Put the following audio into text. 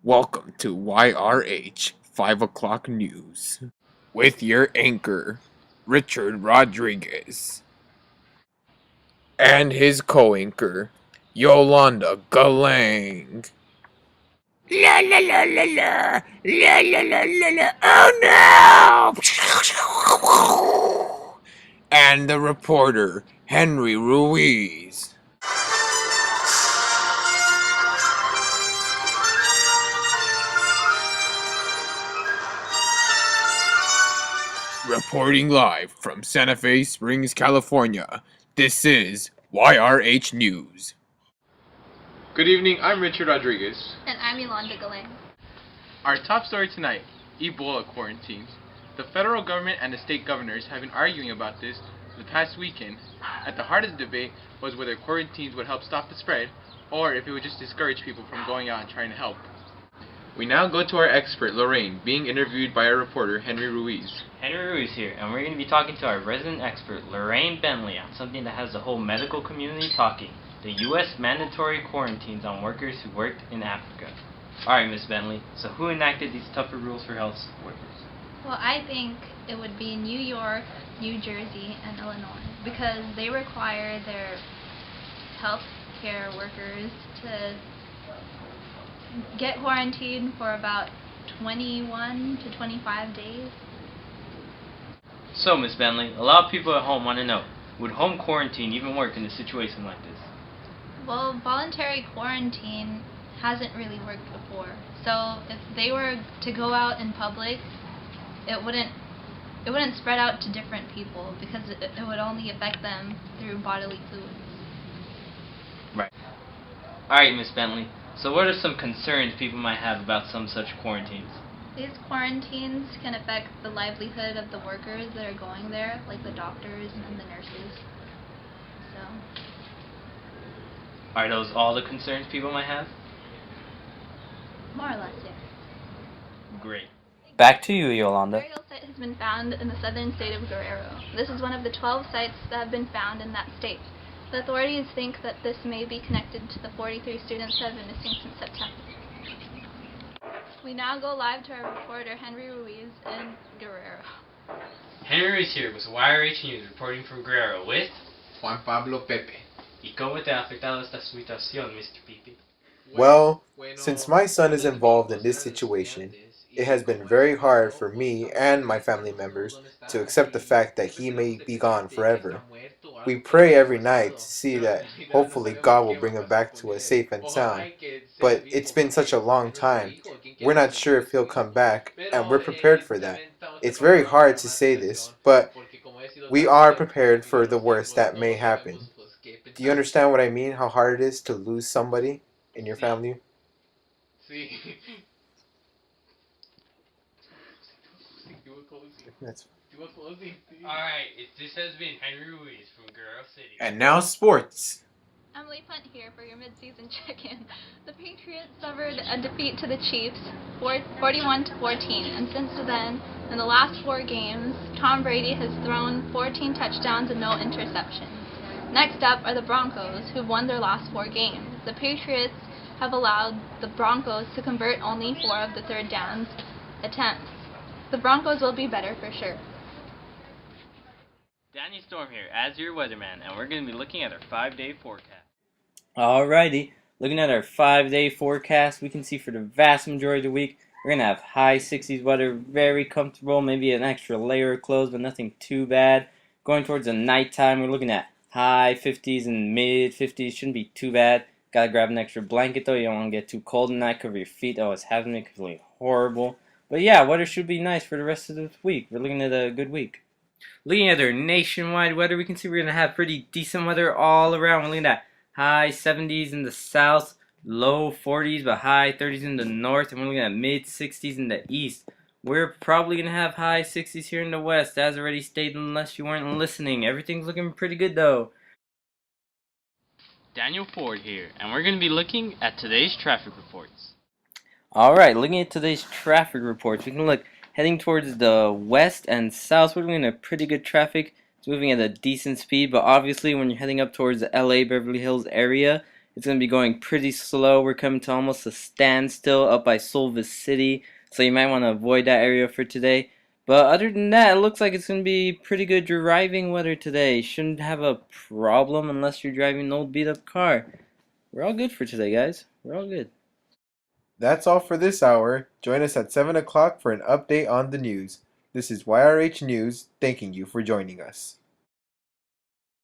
Welcome to YRH 5 o'clock news with your anchor, Richard Rodriguez, and his co-anchor, Yolanda Galang. La la la la la, la la la la la, oh no! And the reporter, Henry Ruiz. Reporting live from Santa Fe Springs, California, this is YRH News. Good evening, I'm Richard Rodriguez. And I'm Yolanda Galang. Our top story tonight, Ebola quarantines. The federal government and the state governors have been arguing about this for the past weekend. At the heart of the debate was whether quarantines would help stop the spread, or if it would just discourage people from going out and trying to help. We now go to our expert, Lorraine, being interviewed by our reporter, Henry Ruiz. Henry Ruiz here, and we're going to be talking to our resident expert, Lorraine Bentley, on something that has the whole medical community talking: the U.S. mandatory quarantines on workers who worked in Africa. Alright, Miss Bentley, so who enacted these tougher rules for health workers? Well, I think it would be New York, New Jersey, and Illinois, because they require their healthcare workers to get quarantined for about 21 to 25 days. So, Miss Bentley, a lot of people at home want to know, would home quarantine even work in a situation like this? Well, voluntary quarantine hasn't really worked before. So if they were to go out in public, it wouldn't spread out to different people, because it would only affect them through bodily fluids. Right. Alright, Miss Bentley, so what are some concerns people might have about some such quarantines? These quarantines can affect the livelihood of the workers that are going there, like the doctors and the nurses. So, Are those all the concerns people might have? more or less, yes. Great. Back to you, Yolanda. The burial site has been found in the southern state of Guerrero. This is one of the 12 sites that have been found in that state. The authorities think that this may be connected to the 43 students that have been missing since September. We now go live to our reporter, Henry Ruiz, in Guerrero. Henry Ruiz here with YRH News, reporting from Guerrero with Juan Pablo Pepe. ¿Y cómo te ha afectado esta situación, Mr. Pipi? Well, since my son is involved in this situation, it has been very hard for me and my family members to accept the fact that he may be gone forever. We pray every night to see that hopefully God will bring him back to us safe and sound. But it's been such a long time. We're not sure if he'll come back, and we're prepared for that. It's very hard to say this, but we are prepared for the worst that may happen. Do you understand what I mean? How hard it is to lose somebody in your family? That's Alright, this has been Henry Ruiz from Guerrero City. And now sports. Emily Punt here for your mid-season check-in. The Patriots suffered a defeat to the Chiefs, 41-14, and since then, in the last 4 games, Tom Brady has thrown 14 touchdowns and no interceptions. Next up are the Broncos, who've won their last 4 games. The Patriots have allowed the Broncos to convert only 4 of the third downs attempts. The Broncos will be better for sure. Danny Storm here, as your weatherman, and we're going to be looking at our 5-day forecast. Alrighty, looking at our 5-day forecast, we can see for the vast majority of the week, we're going to have high 60s weather, very comfortable, maybe an extra layer of clothes, but nothing too bad. Going towards the nighttime, we're looking at high 50s and mid 50s, shouldn't be too bad. Gotta grab an extra blanket though, you don't want to get too cold at night, cover your feet, oh it's having me completely horrible. But yeah, weather should be nice for the rest of this week. We're looking at a good week. Looking at our nationwide weather, we can see we're going to have pretty decent weather all around. We're looking at high 70s in the south, low 40s, but high 30s in the north, and we're looking at mid 60s in the east. We're probably going to have high 60s here in the west, as already stated, unless you weren't listening. Everything's looking pretty good though. Daniel Ford here, and we're going to be looking at today's traffic reports. Alright, looking at today's traffic reports, we can look heading towards the west and south. We're looking at pretty good traffic. It's moving at a decent speed, but obviously when you're heading up towards the LA Beverly Hills area, It's going to be going pretty slow. We're coming to almost a standstill up by Solvis City, so you might want to avoid that area for today. But other than that, it looks like it's going to be pretty good driving weather today. Shouldn't have a problem unless you're driving an old beat up car. We're all good for today, guys. We're all good. That's all for this hour. Join us at 7 o'clock for an update on the news. This is YRH News, thanking you for joining us.